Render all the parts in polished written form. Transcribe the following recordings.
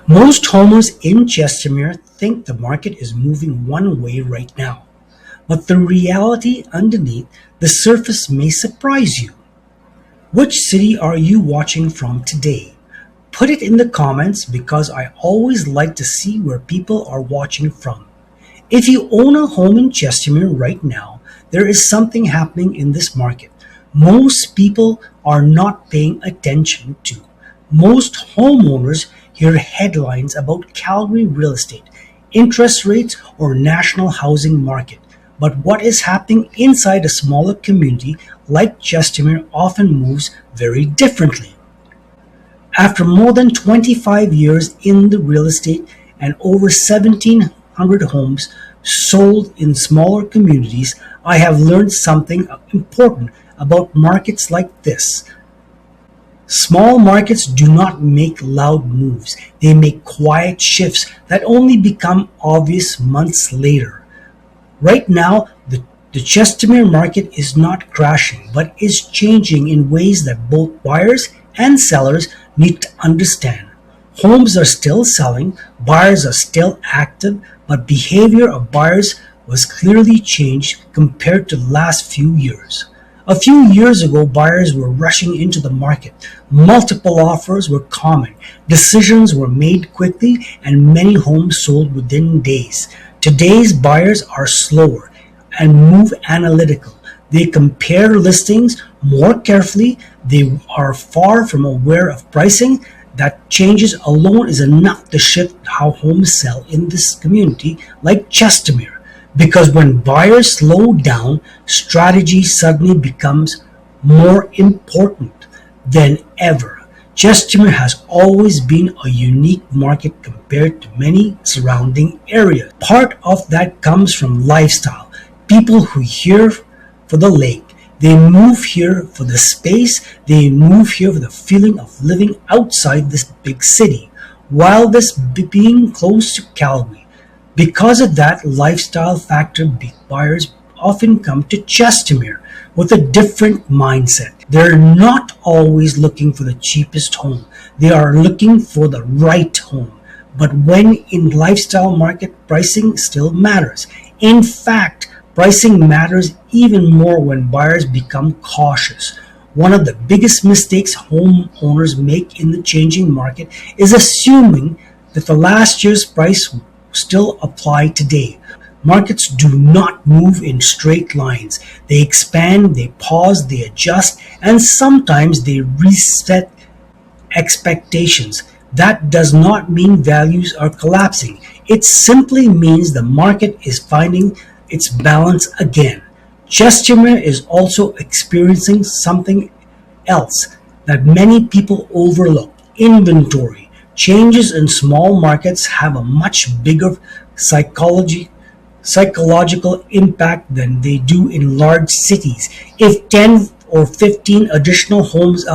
Most homeowners in Chestermere think the market is moving one way right now, but the reality underneath the surface may surprise you. Which city are you watching from today? Put it in the comments because I always like to see where people are watching from. If you own a home in Chestermere right now, there is something happening in this market most people are not paying attention to. Most homeowners hear headlines about Calgary real estate, interest rates, or national housing market. But what is happening inside a smaller community like Chestermere often moves very differently. After more than 25 years in the real estate and over 1,700 homes sold in smaller communities, I have learned something important about markets like this. Small markets do not make loud moves. They make quiet shifts that only become obvious months later. Right now, the Chestermere market is not crashing, but is changing in ways that both buyers and sellers need to understand. Homes are still selling, buyers are still active, but behavior of buyers was clearly changed compared to the last few years. A few years ago, buyers were rushing into the market. Multiple offers were common. Decisions were made quickly, and many homes sold within days. Today's buyers are slower and move analytical. They compare listings more carefully. They are far from aware of pricing. That changes alone is enough to shift how homes sell in this community like Chestermere. Because when buyers slow down, strategy suddenly becomes more important than ever. Chestermere has always been a unique market compared to many surrounding areas. Part of that comes from lifestyle. People who here for the lake, they move here for the space, they move here for the feeling of living outside this big city, while this being close to Calgary. Because of that lifestyle factor, big buyers often come to Chestermere with a different mindset. They're not always looking for the cheapest home. They are looking for the right home. But when in lifestyle market, pricing still matters. In fact, pricing matters even more when buyers become cautious. One of the biggest mistakes homeowners make in the changing market is assuming that the last year's price still apply today. Markets do not move in straight lines. They expand, they pause, they adjust, and sometimes they reset expectations. That does not mean values are collapsing. It simply means the market is finding its balance again. Chestermere is also experiencing something else that many people overlook: inventory. Changes in small markets have a much bigger psychological impact than they do in large cities. If 10 or 15 additional homes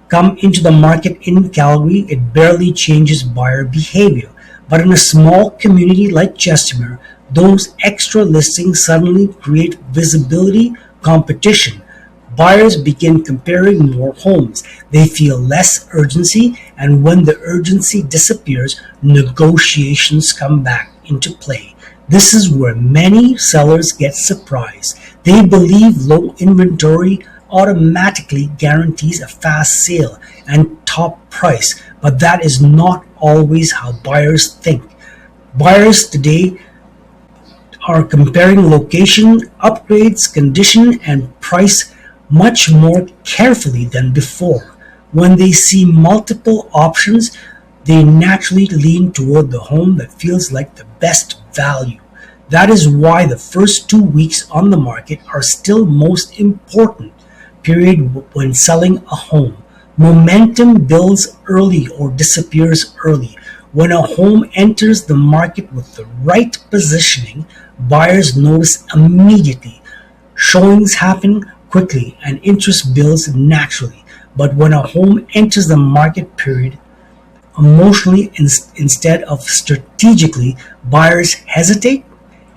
come into the market in Calgary, it barely changes buyer behavior. But in a small community like Chestermere, those extra listings suddenly create visibility, competition. Buyers begin comparing more homes. They feel less urgency, and when the urgency disappears, negotiations come back into play. This is where many sellers get surprised. They believe low inventory automatically guarantees a fast sale and top price, but that is not always how buyers think. Buyers today are comparing location, upgrades, condition, and price much more carefully than before. When they see multiple options, they naturally lean toward the home that feels like the best value. That is why the first 2 weeks on the market are still most important period when selling a home. Momentum builds early or disappears early. When a home enters the market with the right positioning, buyers notice immediately. Showings happen quickly and interest builds naturally. But when a home enters the market period emotionally instead of strategically, buyers hesitate,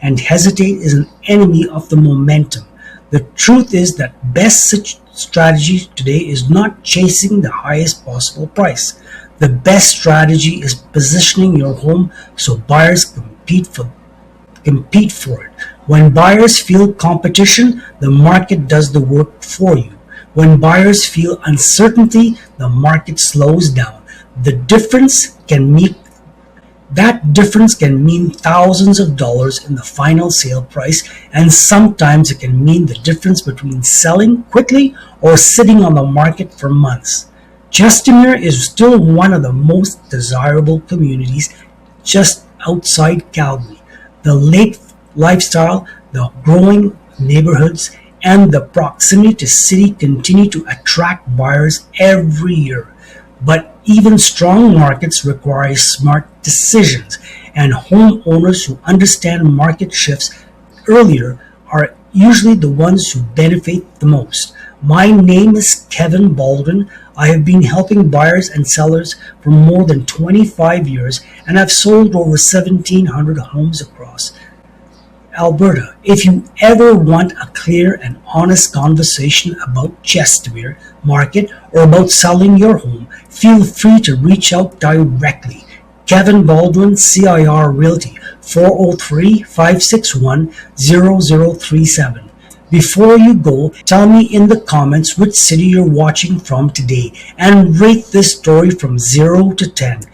and hesitate is an enemy of the momentum. The truth is that best strategy today is not chasing the highest possible price. The best strategy is positioning your home so buyers compete for it. When buyers feel competition, the market does the work for you. When buyers feel uncertainty, the market slows down. The difference can mean that difference can mean thousands of dollars in the final sale price, and sometimes it can mean the difference between selling quickly or sitting on the market for months. Chestermere is still one of the most desirable communities just outside Calgary. The lake lifestyle, the growing neighborhoods, and the proximity to city continue to attract buyers every year. But even strong markets require smart decisions, and homeowners who understand market shifts earlier are usually the ones who benefit the most. My name is Kevin Baldwin. I have been helping buyers and sellers for more than 25 years, and I've sold over 1,700 homes across Alberta. If you ever want a clear and honest conversation about Chestermere market or about selling your home, feel free to reach out directly. Kevin Baldwin, CIR Realty, 403-561-0037. Before you go, tell me in the comments which city you're watching from today and rate this story from 0 to 10.